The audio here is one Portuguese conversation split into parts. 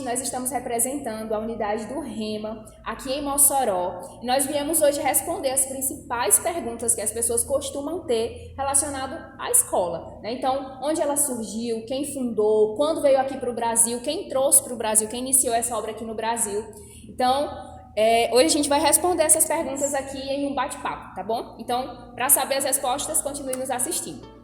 nós estamos representando a unidade do Rema aqui em Mossoró. E nós viemos hoje responder as principais perguntas que as pessoas costumam ter relacionado à escola, né? Então, onde ela surgiu, quem fundou, quando veio aqui para o Brasil, quem trouxe para o Brasil, quem iniciou essa obra aqui no Brasil. Então, hoje a gente vai responder essas perguntas aqui em um bate-papo, tá bom? Então, para saber as respostas, continue nos assistindo.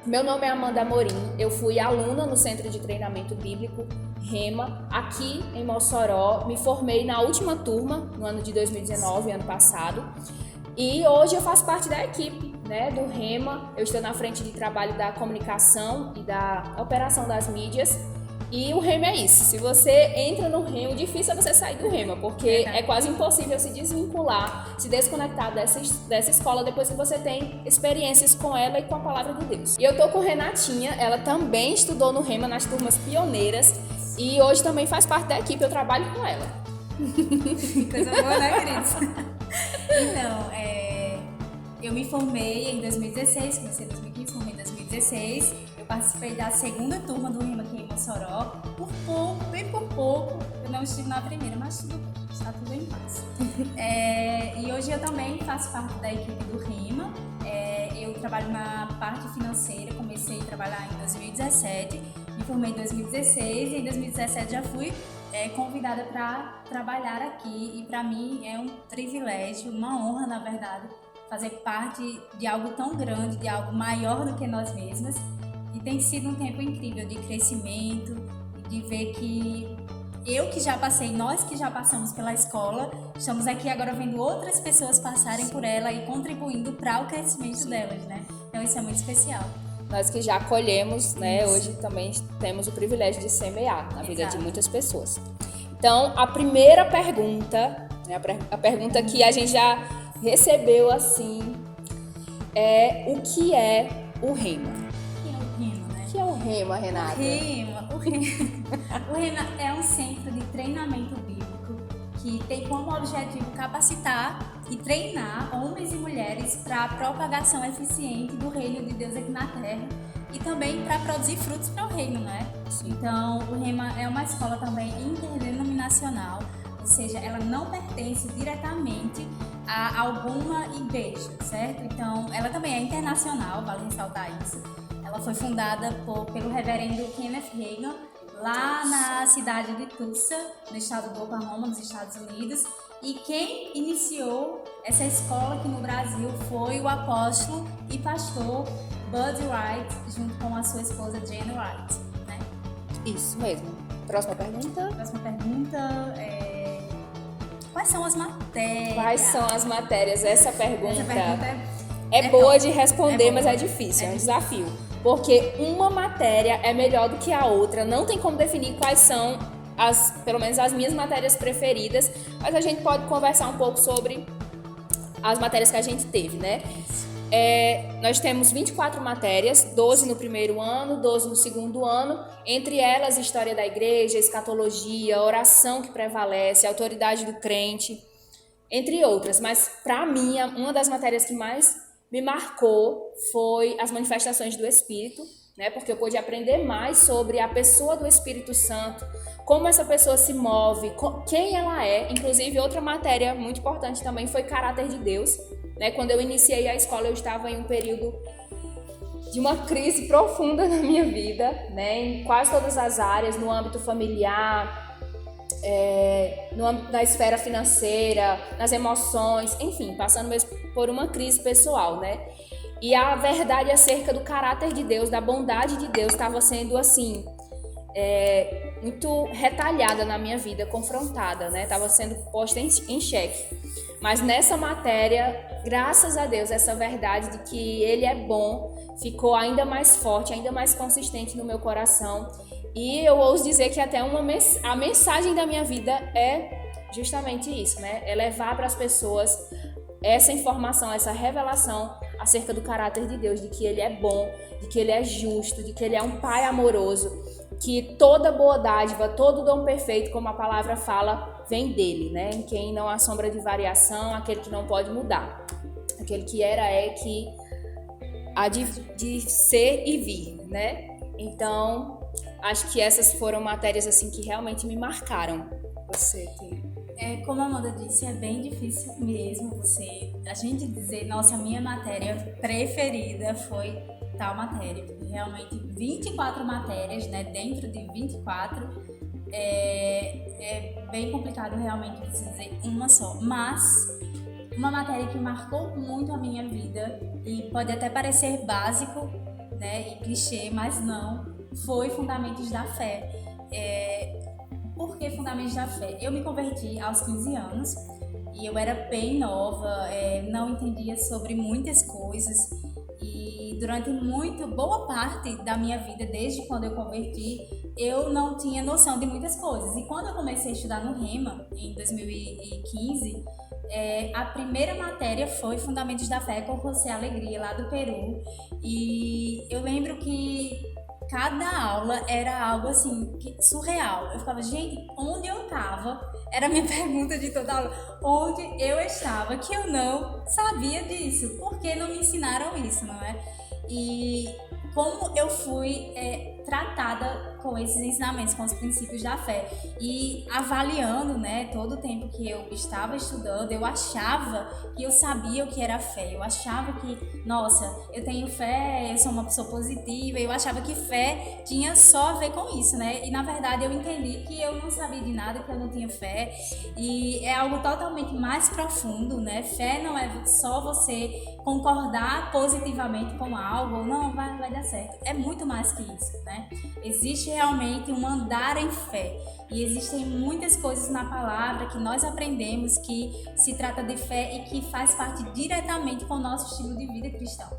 Meu nome é Amanda Amorim, eu fui aluna no Centro de Treinamento Bíblico Rema, aqui em Mossoró. Me formei na última turma, no ano de 2019, ano passado, e hoje eu faço parte da equipe, né, do Rema. Eu estou na frente de trabalho da comunicação e da operação das mídias. E o Rema é isso, se você entra no Rema, o difícil é você sair do Rema, porque é quase impossível se desvincular, se desconectar dessa escola depois que você tem experiências com ela e com a palavra de Deus. E eu tô com Renatinha, ela também estudou no Rema nas turmas pioneiras e hoje também faz parte da equipe, eu trabalho com ela. Coisa boa, né, queridos? Então, eu me formei em 2016, comecei em 2015, formei em 2016. Eu participei da segunda turma do Rema aqui em Mossoró. Por pouco, bem por pouco, eu não estive na primeira, mas tudo bem, está tudo em paz. E hoje eu também faço parte da equipe do Rema. Eu trabalho na parte financeira, comecei a trabalhar em 2017, me formei em 2016 e em 2017 já fui convidada para trabalhar aqui. E para mim é um privilégio, uma honra, na verdade, fazer parte de algo tão grande, de algo maior do que nós mesmas. E tem sido um tempo incrível de crescimento, de ver que eu que já passei, nós que já passamos pela escola, estamos aqui agora vendo outras pessoas passarem por ela e contribuindo para o crescimento delas, né? Então isso é muito especial. Nós que já acolhemos, né, hoje também temos o privilégio de semear na vida de muitas pessoas. Então, a primeira pergunta, né, a pergunta que a gente já recebeu assim, é o que é o Rema? O que é o Rema, né? O que é o Rema, Renata? O Rema é um centro de treinamento bíblico que tem como objetivo capacitar e treinar homens e mulheres para a propagação eficiente do reino de Deus aqui na Terra e também para produzir frutos para o reino, né? Então, o Rema é uma escola também interdenominacional, ou seja, ela não pertence diretamente a alguma igreja, certo? Então, ela também é internacional, vale ressaltar isso. Ela foi fundada pelo reverendo Kenneth Hagin, lá na cidade de Tulsa, no estado do Oklahoma, nos Estados Unidos. E quem iniciou essa escola aqui no Brasil foi o apóstolo e pastor Bud Wright, junto com a sua esposa Jen Wright, né? Isso mesmo. Próxima pergunta. Quais são as matérias? Quais são as matérias? Essa pergunta é boa de responder, mas é difícil, é um desafio. Porque uma matéria é melhor do que a outra. Não tem como definir quais são, pelo menos as minhas matérias preferidas, mas a gente pode conversar um pouco sobre as matérias que a gente teve, né? Nós temos 24 matérias, 12 no primeiro ano, 12 no segundo ano, entre elas história da igreja, escatologia, oração que prevalece, autoridade do crente, entre outras. Mas, para mim, uma das matérias que mais me marcou foi as manifestações do Espírito, né? Porque eu pude aprender mais sobre a pessoa do Espírito Santo, como essa pessoa se move, quem ela é. Inclusive, outra matéria muito importante também foi caráter de Deus, né? Quando eu iniciei a escola, eu estava em um período de uma crise profunda na minha vida, né? Em quase todas as áreas, no âmbito familiar, no âmbito da esfera financeira, nas emoções, enfim, passando mesmo por uma crise pessoal, né? E a verdade acerca do caráter de Deus, da bondade de Deus, estava sendo assim, muito retalhada na minha vida, confrontada, né? Estava sendo posta em xeque. Mas nessa matéria, graças a Deus, essa verdade de que Ele é bom ficou ainda mais forte, ainda mais consistente no meu coração. E eu ouso dizer que até a mensagem da minha vida é justamente isso, né? É levar para as pessoas essa informação, essa revelação acerca do caráter de Deus, de que Ele é bom, de que Ele é justo, de que Ele é um Pai amoroso, que toda boa dádiva, todo dom perfeito, como a palavra fala, vem dele, né? Em quem não há sombra de variação, aquele que não pode mudar, aquele que era, que a de ser e vir, né? Então, acho que essas foram matérias assim que realmente me marcaram. Você tem... Como a Amanda disse, é bem difícil mesmo a gente dizer, nossa, a minha matéria preferida foi tal matéria. Porque realmente 24 matérias, né, dentro de 24, é bem complicado realmente você dizer uma só. Mas uma matéria que marcou muito a minha vida, e pode até parecer básico, né, e clichê, mas não, foi Fundamentos da Fé. Por que Fundamentos da Fé? Eu me converti aos 15 anos e eu era bem nova, não entendia sobre muitas coisas, e durante boa parte da minha vida, desde quando eu converti, eu não tinha noção de muitas coisas. E quando eu comecei a estudar no Rema, em 2015, a primeira matéria foi Fundamentos da Fé com José Alegria, lá do Peru. E eu lembro que cada aula era algo assim, surreal. Eu ficava, gente, onde eu estava? Era a minha pergunta de toda aula. Onde eu estava que eu não sabia disso? Por que não me ensinaram isso, não é? E como eu fui tratada com esses ensinamentos, com os princípios da fé. E avaliando, né, todo o tempo que eu estava estudando, eu achava que eu sabia o que era fé. Eu achava que, nossa, eu tenho fé, eu sou uma pessoa positiva. Eu achava que fé tinha só a ver com isso, né? E na verdade eu entendi que eu não sabia de nada, que eu não tinha fé. E é algo totalmente mais profundo, né? Fé não é só você concordar positivamente com algo, ou não, vai dar certo. É muito mais que isso, né? Existe realmente um andar em fé. E existem muitas coisas na palavra que nós aprendemos que se trata de fé e que faz parte diretamente com o nosso estilo de vida cristão.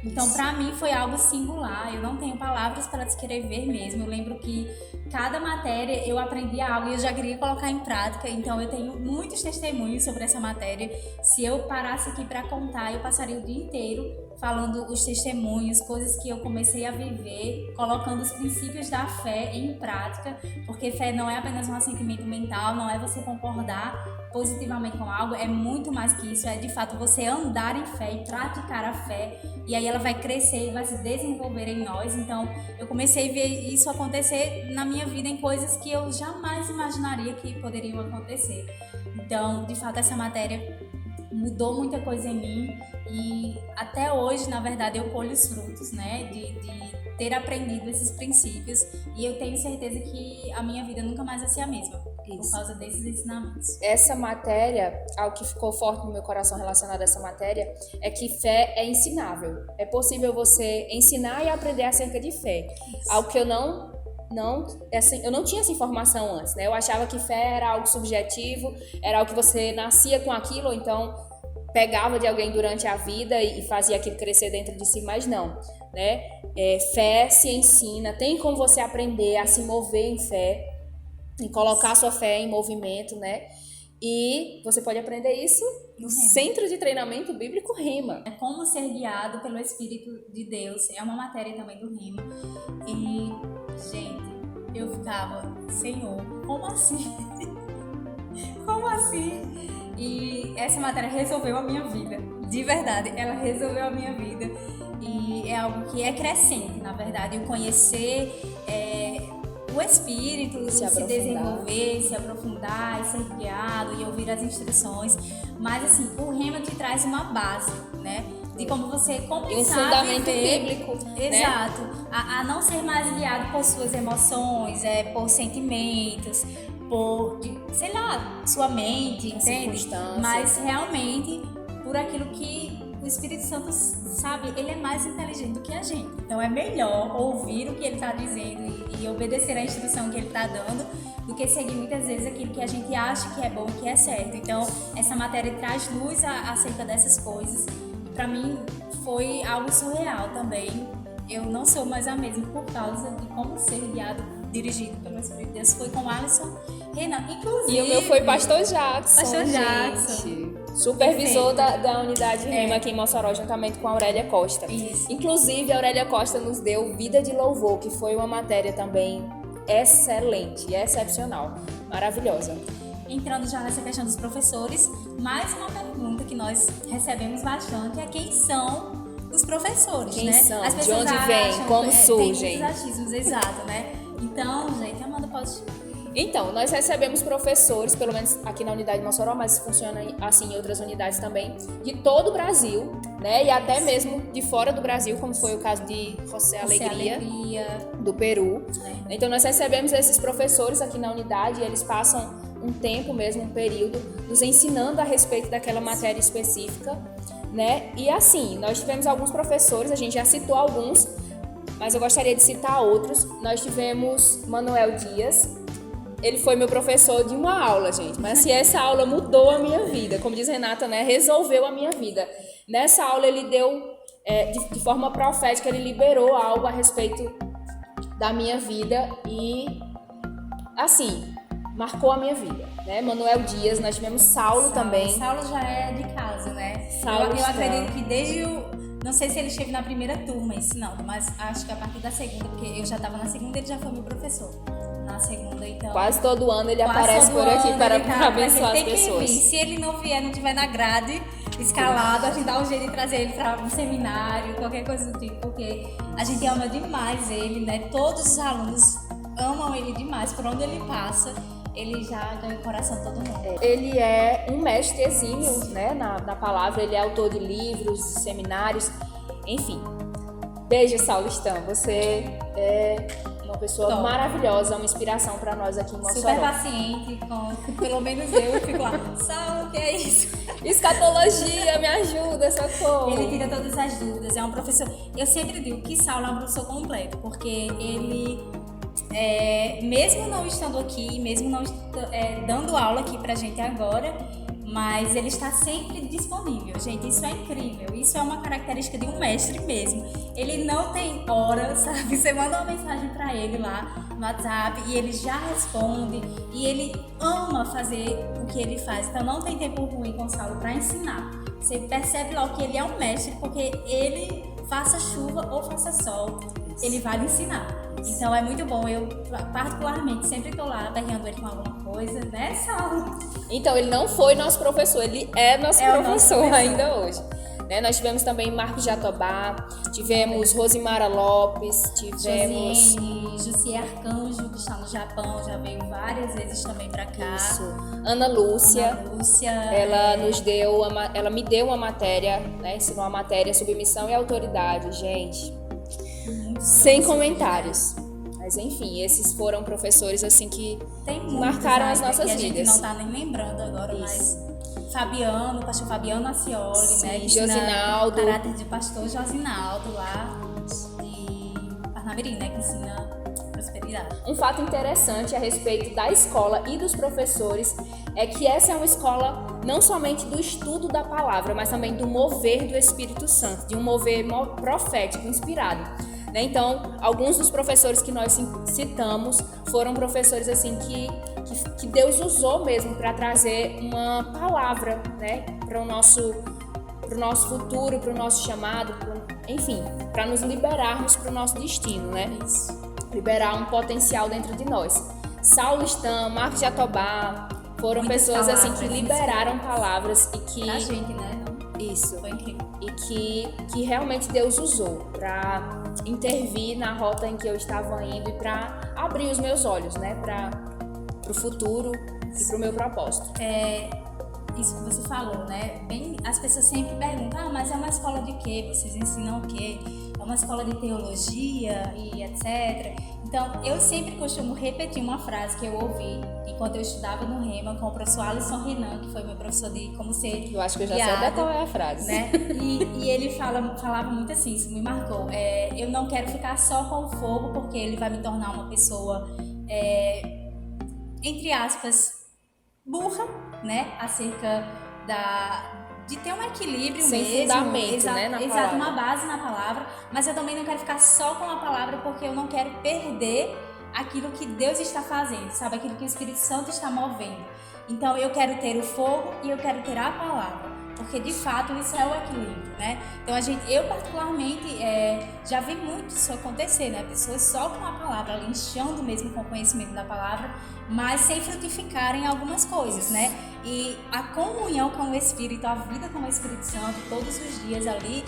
Então, para mim, foi algo singular. Eu não tenho palavras para descrever mesmo. Eu lembro que cada matéria eu aprendia algo e eu já queria colocar em prática. Então, eu tenho muitos testemunhos sobre essa matéria. Se eu parasse aqui para contar, eu passaria o dia inteiro falando os testemunhos, coisas que eu comecei a viver, colocando os princípios da fé em prática, porque fé não é apenas um assentimento mental, não é você concordar positivamente com algo, é muito mais que isso, é de fato você andar em fé e praticar a fé, e aí ela vai crescer e vai se desenvolver em nós. Então eu comecei a ver isso acontecer na minha vida em coisas que eu jamais imaginaria que poderiam acontecer. Então, de fato, essa matéria mudou muita coisa em mim e até hoje, na verdade, eu colho os frutos, né, de ter aprendido esses princípios, e eu tenho certeza que a minha vida nunca mais vai ser a mesma. Isso. Por causa desses ensinamentos. Essa matéria, algo que ficou forte no meu coração relacionado a essa matéria, é que fé é ensinável. É possível você ensinar e aprender acerca de fé. Isso. Algo que eu não tinha essa informação antes, né? Eu achava que fé era algo subjetivo, era algo que você nascia com aquilo, ou então pegava de alguém durante a vida e fazia aquilo crescer dentro de si, mas não, né? Fé se ensina, tem como você aprender a se mover em fé, em colocar sua fé em movimento, né? E você pode aprender isso no Centro de Treinamento Bíblico Rema. É como ser guiado pelo Espírito de Deus. É uma matéria também do Rema. E, gente, eu ficava, Senhor, como assim? Como assim? E essa matéria resolveu a minha vida. De verdade, ela resolveu a minha vida. E é algo que é crescente, na verdade. O conhecer o Espírito, se desenvolver, se aprofundar e ser guiado e ouvir as instruções. Mas assim, o Rema te traz uma base, né? De como você começar e um fundamento bíblico, exato, né? a não ser mais guiado por suas emoções, por sentimentos, por, sei lá, sua mente, entende? Mas realmente por aquilo que o Espírito Santo sabe, ele é mais inteligente do que a gente. Então é melhor ouvir o que ele está dizendo e obedecer a instrução que ele está dando do que seguir muitas vezes aquilo que a gente acha que é bom e que é certo. Então essa matéria traz luz acerca dessas coisas. Para mim foi algo surreal também. Eu não sou mais a mesma por causa de como ser guiado, dirigido pelo Espírito de Deus. Foi com Alisson Renan, inclusive. E o meu foi Pastor Jackson. Pastor Jackson. Gente. Supervisor da unidade Rema aqui em Mossoró, juntamente com a Aurélia Costa. Isso. Inclusive, a Aurélia Costa nos deu Vida de Louvor, que foi uma matéria também excelente, excepcional, maravilhosa. Entrando já nessa questão dos professores, mais uma pergunta que nós recebemos bastante é quem são os professores, Quem né? são? As De pessoas onde vêm? acham, Como surgem? Tem muitos achismos, exato, né? Então, gente, Amanda, pode... Então, nós recebemos professores, pelo menos aqui na unidade de Mossoró, mas funciona assim em outras unidades também, de todo o Brasil, né? E até mesmo de fora do Brasil, como foi o caso de José Alegria, do Peru. Então, nós recebemos esses professores aqui na unidade e eles passam um tempo mesmo, um período, nos ensinando a respeito daquela matéria específica, né? E assim, nós tivemos alguns professores, a gente já citou alguns, mas eu gostaria de citar outros. Nós tivemos Manuel Dias. Ele foi meu professor de uma aula, gente. Mas assim, essa aula mudou a minha vida. Como diz Renata, né? Resolveu a minha vida. Nessa aula ele deu, de forma profética, ele liberou algo a respeito da minha vida e, assim, marcou a minha vida, né? Manuel Dias, nós tivemos Saulo também. Saulo já é de casa, né? Saulo eu acredito que desde não sei se ele esteve na primeira turma ensinando, mas acho que a partir da segunda, porque eu já estava na segunda, ele já foi meu professor. Na segunda, então... Quase todo ano ele aparece por aqui para abençoar as pessoas. Se ele não vier, não estiver na grade, escalado, a gente dá um jeito de trazer ele para um seminário, qualquer coisa do tipo, porque a gente ama demais ele, né? Todos os alunos amam ele demais, por onde ele passa, ele já ganha o coração de todo mundo. Ele é um mestre exímio, né, na palavra, ele é autor de livros, seminários, enfim. Beijo, Saulo Stan, você é uma pessoa maravilhosa, uma inspiração para nós aqui em Mossoró. Super paciente, pelo menos eu fico lá, Saulo, o que é isso? Escatologia, me ajuda, socorro. Ele tira todas as dúvidas, é um professor... Eu sempre digo que Saulo é um professor completo, porque ele... mesmo não estando aqui, mesmo não dando aula aqui pra gente agora, mas ele está sempre disponível, gente, isso é incrível, isso é uma característica de um mestre mesmo. Ele não tem hora, sabe, você manda uma mensagem pra ele lá no WhatsApp e ele já responde, e ele ama fazer o que ele faz, então não tem tempo ruim com o Saulo pra ensinar. Você percebe logo que ele é um mestre, porque ele, faça chuva ou faça sol, ele vai lhe ensinar. Então é muito bom, eu particularmente sempre estou lá aperreando ele com alguma coisa, né, Saulo? Então ele não foi nosso professor, ele é nosso professor ainda hoje. Né? Nós tivemos também Marcos Jatobá, tivemos Rosimara Lopes, tivemos Jussi Arcanjo, que está no Japão, já veio várias vezes também para cá. Isso. Ana Lúcia, ela me deu uma matéria, né? Ensinou uma matéria Submissão e Autoridade, gente. Sem comentários. Mas enfim, esses foram professores assim que marcaram as nossas vidas. A gente não tá nem lembrando agora, mas Fabiano, pastor Fabiano Acioli, sim, né? Josinaldo. O caráter de pastor Josinaldo lá de Parnamirim, né? Que ensina prosperidade. Um fato interessante a respeito da escola e dos professores é que essa é uma escola não somente do estudo da palavra, mas também do mover do Espírito Santo, de um mover profético, inspirado. Então, alguns dos professores que nós citamos foram professores assim que Deus usou mesmo para trazer uma palavra, né, para o nosso futuro, para o nosso chamado, enfim, para nos liberarmos para o nosso destino, né? Isso. Liberar um potencial dentro de nós. Saulo Stan, Marcos Jatobá, foram muitas pessoas assim que liberaram palavras e que a gente, né? Isso. Foi incrível. E que realmente Deus usou para intervir na rota em que eu estava indo e para abrir os meus olhos, né, para o futuro e para o meu propósito. Isso que você falou, né? As pessoas sempre perguntam, mas é uma escola de quê? Vocês ensinam o quê? É uma escola de teologia e etc. Então, eu sempre costumo repetir uma frase que eu ouvi enquanto eu estudava no Rema com o professor Alisson Renan, que foi meu professor de como ser Eu acho que eu já sei até qual é a frase. Né? E ele falava muito assim, isso me marcou. Eu não quero ficar só com o fogo, porque ele vai me tornar uma pessoa, entre aspas, burra, né? Acerca de ter um equilíbrio sem mesmo. Fundamento, né? Na exato, palavra. uma base na palavra. Mas eu também não quero ficar só com a palavra, porque eu não quero perder aquilo que Deus está fazendo, sabe? Aquilo que o Espírito Santo está movendo. Então eu quero ter o fogo e eu quero ter a palavra. Porque de fato isso é o equilíbrio, né? Então eu particularmente já vi muito isso acontecer, né? Pessoas só com a palavra, linchando mesmo com o conhecimento da palavra, mas sem frutificarem algumas coisas, né? E a comunhão com o Espírito, a vida com o Espírito Santo, todos os dias ali,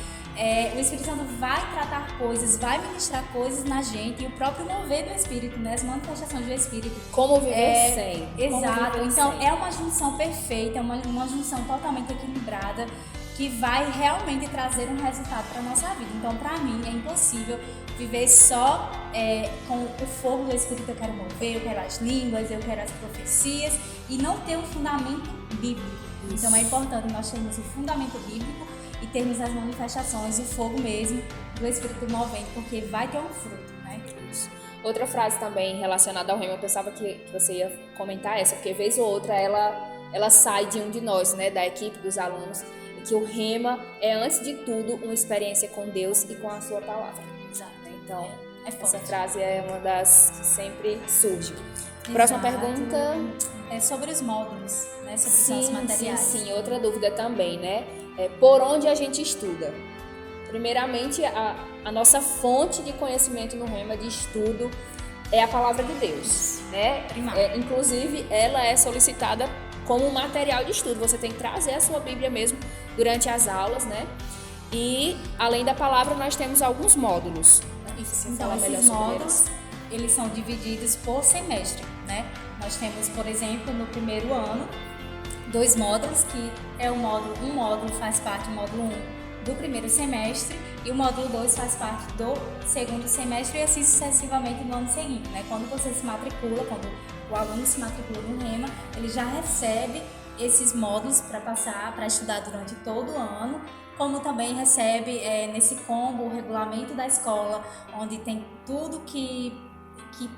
o Espírito Santo vai tratar coisas, vai ministrar coisas na gente, e o próprio mover do Espírito, né? As manifestações do Espírito. Como viver sem. Exato. Viver Então, sem. é uma junção perfeita, uma junção totalmente equilibrada, que vai realmente trazer um resultado para a nossa vida. Então, para mim, é impossível viver só com o fogo do Espírito. Eu quero mover, eu quero as línguas, eu quero as profecias, e não ter um fundamento bíblico. Isso. Então, é importante nós termos o fundamento bíblico e termos as manifestações, o fogo mesmo do Espírito movendo, porque vai ter um fruto, né? Isso. Outra frase também relacionada ao rema, eu pensava que você ia comentar essa, porque vez ou outra ela sai de um de nós, né, da equipe, dos alunos, e que o rema é, antes de tudo, uma experiência com Deus e com a sua palavra. Exato. Então, essa forte. frase é uma das que sempre surge. Próxima pergunta. É sobre os módulos, né? Sobre os materiais. Sim. Outra dúvida também, né? Por onde a gente estuda? Primeiramente, a nossa fonte de conhecimento no rema, de estudo, é a palavra de Deus, né? Inclusive, ela é solicitada como um material de estudo. Você tem que trazer a sua Bíblia mesmo durante as aulas, né? E, além da palavra, nós temos alguns módulos. Isso. Então, esses módulos, eles são divididos por semestre, né? Nós temos, por exemplo, no primeiro ano, 2 módulos, que é um módulo faz parte do módulo 1 do primeiro semestre, e o módulo 2 faz parte do segundo semestre, e assim sucessivamente no ano seguinte, né? Quando você se matricula, quando o aluno se matricula no rema, ele já recebe esses módulos para passar, para estudar durante todo o ano, como também recebe nesse combo o regulamento da escola, onde tem tudo que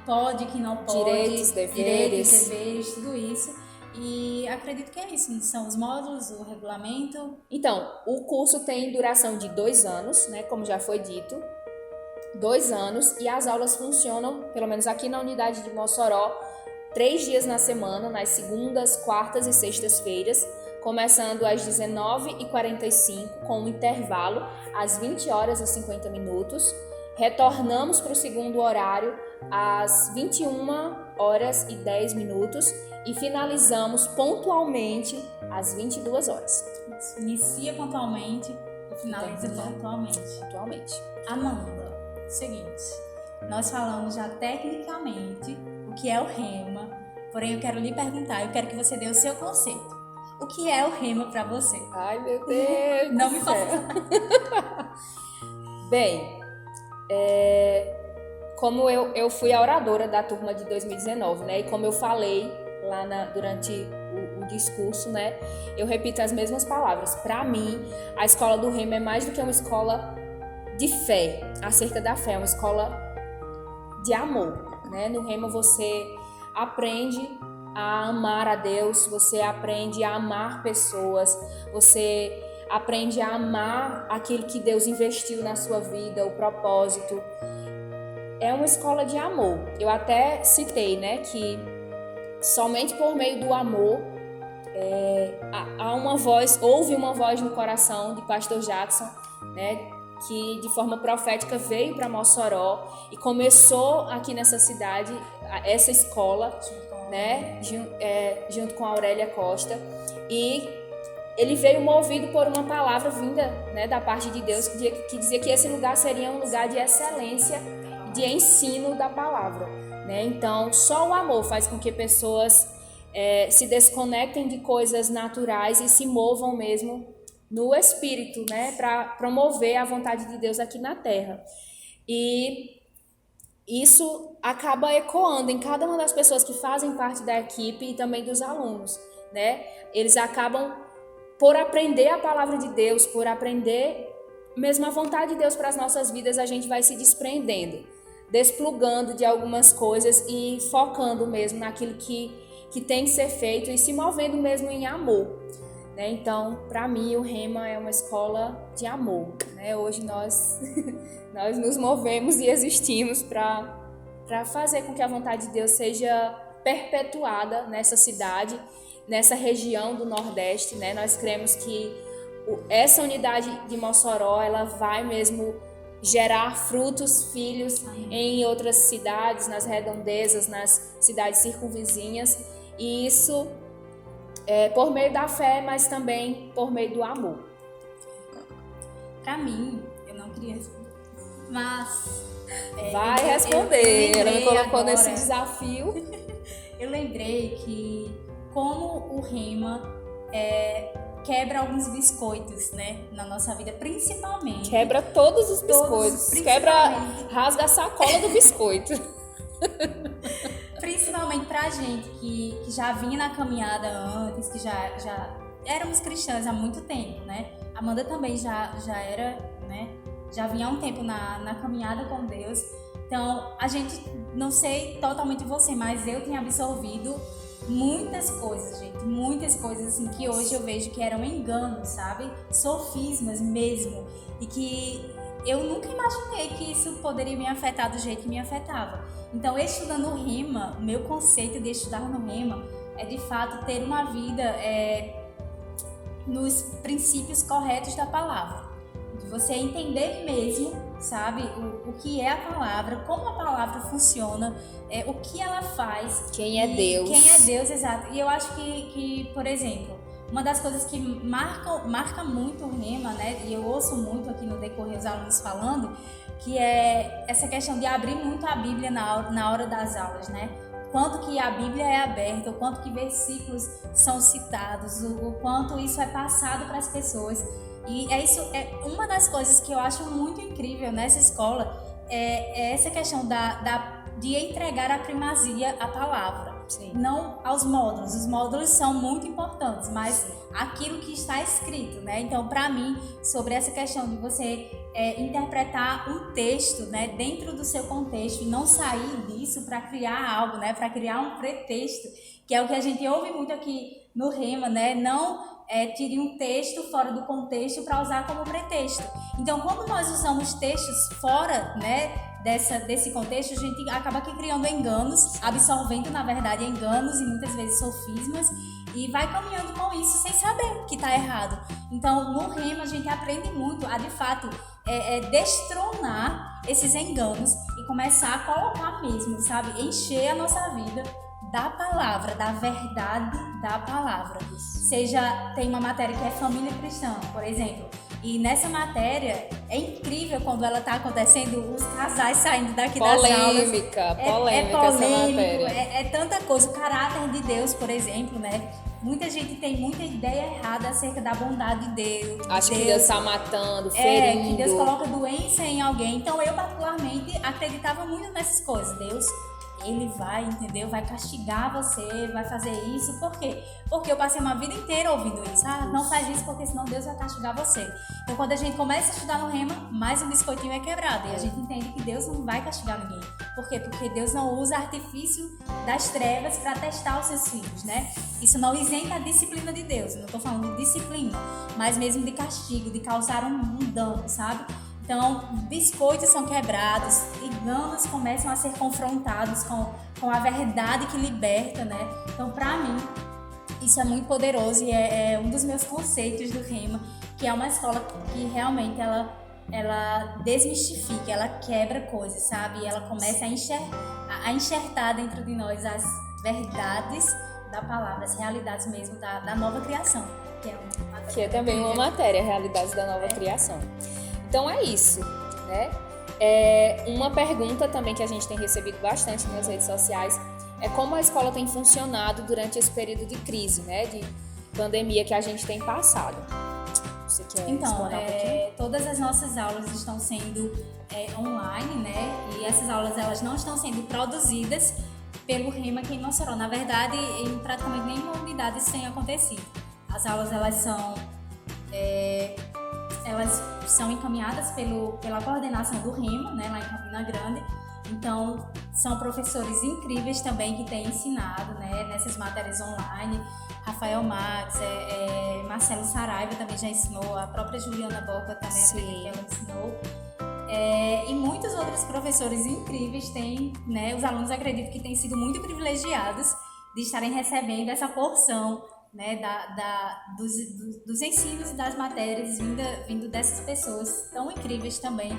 pode, que não pode, direitos, deveres, tudo isso. E acredito que é isso, são os módulos, o regulamento. Então, o curso tem duração de 2 anos, né, como já foi dito, 2 anos, e as aulas funcionam, pelo menos aqui na unidade de Mossoró, 3 dias na semana, nas segundas, quartas e sextas-feiras, começando às 19h45, com um intervalo às 20h50. Retornamos para o segundo horário às 21h10 e finalizamos pontualmente às 22h. Inicia pontualmente e finaliza pontualmente. Amanda, seguinte, nós falamos já tecnicamente o que é o rema, porém eu quero lhe perguntar, eu quero que você dê o seu conceito. O que é o rema para você? Ai, meu Deus! Não me faça. Bem, como eu fui a oradora da turma de 2019, né? E como eu falei lá durante o discurso, né? Eu repito as mesmas palavras. Para mim, a escola do rema é mais do que uma escola de fé, acerca da fé, é uma escola de amor, né? No rema você aprende a amar a Deus, você aprende a amar pessoas, você aprende a amar aquilo que Deus investiu na sua vida, o propósito. É uma escola de amor. Eu até citei, né, que somente por meio do amor houve uma voz no coração de Pastor Jackson, né, que de forma profética veio para Mossoró e começou aqui nessa cidade essa escola, né, junto com a Aurélia Costa, e ele veio movido por uma palavra vinda, né, da parte de Deus, que dizia que esse lugar seria um lugar de excelência, de ensino da palavra, né? Então, só o amor faz com que pessoas se desconectem de coisas naturais e se movam mesmo no Espírito, né, para promover a vontade de Deus aqui na Terra. E isso acaba ecoando em cada uma das pessoas que fazem parte da equipe e também dos alunos, né? Eles acabam por aprender a palavra de Deus, por aprender mesmo a vontade de Deus para as nossas vidas, a gente vai se desprendendo, desplugando de algumas coisas e focando mesmo naquilo que tem que ser feito e se movendo mesmo em amor, né? Então, para mim, o Rema é uma escola de amor, né? Hoje nós nos movemos e existimos para fazer com que a vontade de Deus seja perpetuada nessa cidade, nessa região do Nordeste, né? Nós cremos que essa unidade de Mossoró, ela vai mesmo gerar frutos, filhos em outras cidades, nas redondezas, nas cidades circunvizinhas, e isso por meio da fé, mas também por meio do amor. Pra mim, eu não queria responder, mas... Vai responder, ela me colocou agora, nesse desafio. Eu lembrei que como o Rema quebra alguns biscoitos, né, na nossa vida, principalmente. Quebra todos os biscoitos, rasga a sacola do biscoito. Principalmente pra gente que já vinha na caminhada antes, que já éramos cristãs há muito tempo, né? Amanda também já era, né? Já vinha há um tempo na caminhada com Deus. Então, a gente, não sei totalmente você, mas eu tenho absorvido muitas coisas, gente. Muitas coisas, assim, que hoje eu vejo que eram enganos, sabe? Sofismas mesmo. E que eu nunca imaginei que isso poderia me afetar do jeito que me afetava. Então, estudando o Rema, o meu conceito de estudar no Rema é, de fato, ter uma vida nos princípios corretos da palavra. De você entender mesmo, sabe, o que é a palavra, como a palavra funciona, o que ela faz. Quem é Deus. Quem é Deus, exato. E eu acho que, por exemplo, uma das coisas que marca muito o Rema, né, e eu ouço muito aqui no decorrer os alunos falando, que é essa questão de abrir muito a Bíblia na hora das aulas, né? Quanto que a Bíblia é aberta, o quanto que versículos são citados, o quanto isso é passado para as pessoas. E isso é uma das coisas que eu acho muito incrível nessa escola, é essa questão de entregar a primazia à palavra. Sim. Não aos módulos. Os módulos são muito importantes, mas aquilo que está escrito, né? Então, para mim, sobre essa questão de você interpretar um texto, né, dentro do seu contexto e não sair disso para criar algo, né, para criar um pretexto, que é o que a gente ouve muito aqui no Rema, né? Não tire um texto fora do contexto para usar como pretexto. Então, quando nós usamos textos fora, né, desse contexto, a gente acaba aqui criando enganos, absorvendo, na verdade, enganos e muitas vezes sofismas, e vai caminhando com isso sem saber que está errado. Então, no Rema, a gente aprende muito a, de fato, destronar esses enganos e começar a colocar mesmo, sabe? Encher a nossa vida da palavra, da verdade da palavra. Seja, tem uma matéria que é família cristã, por exemplo, e nessa matéria é incrível quando ela está acontecendo, os casais saindo daqui das aulas. Polêmica essa matéria. É tanta coisa, o caráter de Deus, por exemplo, né? Muita gente tem muita ideia errada acerca da bondade de Deus. Acho que Deus está matando, ferindo. Que Deus coloca doença em alguém. Então eu particularmente acreditava muito nessas coisas. Deus, Ele vai, entendeu? Vai castigar você, vai fazer isso. Por quê? Porque eu passei uma vida inteira ouvindo isso. Não faz isso porque senão Deus vai castigar você. Então quando a gente começa a estudar no Rema, mais um biscoitinho é quebrado. E a gente entende que Deus não vai castigar ninguém. Por quê? Porque Deus não usa artifício das trevas para testar os seus filhos, né? Isso não isenta a disciplina de Deus. Eu não estou falando de disciplina, mas mesmo de castigo, de causar um dano, sabe? Então, biscoitos são quebrados, enganos começam a ser confrontados com a verdade que liberta, né? Então, para mim, isso é muito poderoso e é um dos meus conceitos do Rema, que é uma escola que realmente ela desmistifica, ela quebra coisas, sabe? E ela começa a enxertar dentro de nós as verdades da palavra, as realidades mesmo da nova criação. Que é também uma matéria, realidades da nova criação. Então é isso, né? Uma pergunta também que a gente tem recebido bastante nas redes sociais é como a escola tem funcionado durante esse período de crise, né? De pandemia que a gente tem passado. Você quer então, todas as nossas aulas estão sendo online, né? E essas aulas elas não estão sendo produzidas pelo Rema aqui em Mossoró. Na verdade, em praticamente nenhuma unidade isso tem acontecido. As aulas elas são encaminhadas pela coordenação do Rema, né, lá em Campina Grande. Então, são professores incríveis também que têm ensinado, né, nessas matérias online. Rafael Max, Marcelo Saraiva também já ensinou, a própria Juliana Boca também, que ela ensinou. E muitos outros professores incríveis têm, né, os alunos acredito que têm sido muito privilegiados de estarem recebendo essa porção, né, dos ensinos e das matérias vindo dessas pessoas tão incríveis também.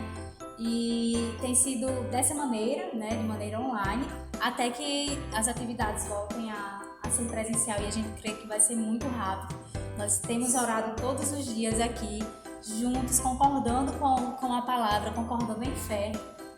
E tem sido dessa maneira, né, de maneira online, até que as atividades voltem a ser presencial, e a gente crê que vai ser muito rápido. Nós temos orado todos os dias aqui juntos, concordando com a palavra, concordando em fé,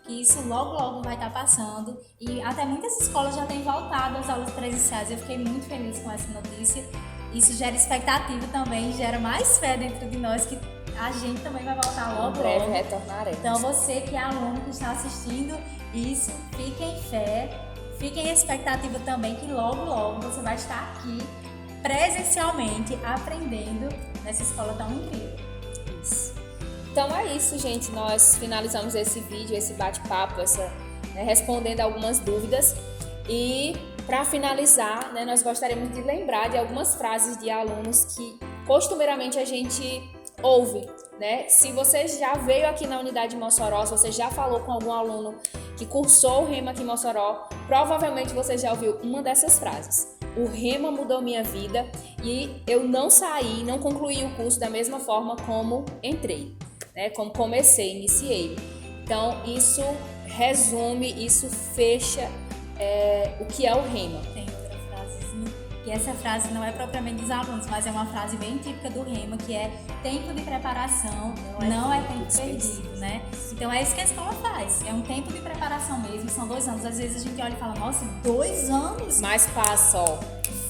que isso logo vai estar passando. E até muitas escolas já têm voltado às aulas presenciais. Eu fiquei muito feliz com essa notícia. Isso gera expectativa também, gera mais fé dentro de nós que a gente também vai voltar logo. Em breve retornaremos. Então você que é aluno que está assistindo isso, fique em fé, fique em expectativa também que logo você vai estar aqui presencialmente aprendendo nessa escola tão incrível. Isso. Então é isso, gente. Nós finalizamos esse vídeo, esse bate-papo, respondendo algumas dúvidas. E para finalizar, nós gostaríamos de lembrar de algumas frases de alunos que costumeiramente a gente ouve. Se você já veio aqui na unidade de Mossoró, se você já falou com algum aluno que cursou o Rema aqui em Mossoró, provavelmente você já ouviu uma dessas frases. O Rema mudou minha vida e eu não concluí o curso da mesma forma como entrei, como comecei, iniciei. Então, isso resume, isso fecha o que é o Rema. Tem outra frasezinha, que essa frase não é propriamente dos alunos, mas é uma frase bem típica do Rema, que é tempo de preparação, não é tempo perdido, Então é isso que a escola faz, é um tempo de preparação mesmo, são 2 anos. Às vezes a gente olha e fala, nossa, 2 anos? Mas passa, ó.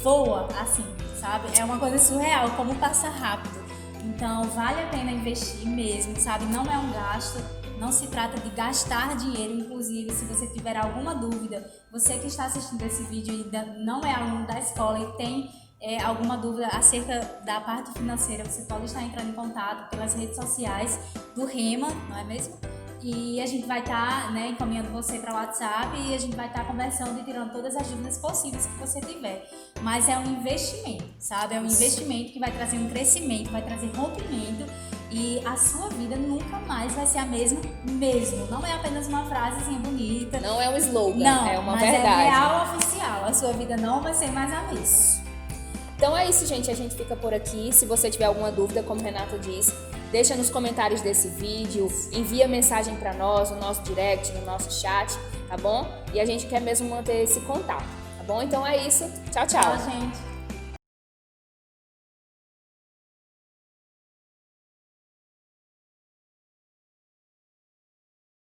Voa, assim, sabe? É uma coisa surreal, como passa rápido. Então vale a pena investir mesmo, sabe? Não é um gasto. Não se trata de gastar dinheiro, inclusive, se você tiver alguma dúvida, você que está assistindo esse vídeo e ainda não é aluno da escola e tem alguma dúvida acerca da parte financeira, você pode estar entrando em contato pelas redes sociais do Rema, não é mesmo? E a gente vai estar encaminhando você para o WhatsApp e a gente vai estar conversando e tirando todas as dúvidas possíveis que você tiver. Mas é um investimento, sabe? É um investimento que vai trazer um crescimento, vai trazer rompimento. E a sua vida nunca mais vai ser a mesma mesmo. Não é apenas uma frasezinha bonita. Não é um slogan, não, é uma mas verdade. É real oficial. A sua vida não vai ser mais a mesma. Então é isso, gente. A gente fica por aqui. Se você tiver alguma dúvida, como o Renato disse, deixa nos comentários desse vídeo, envia mensagem para nós, no nosso direct, no nosso chat, tá bom? E a gente quer mesmo manter esse contato, tá bom? Então é isso. Tchau, tchau. Tchau, gente.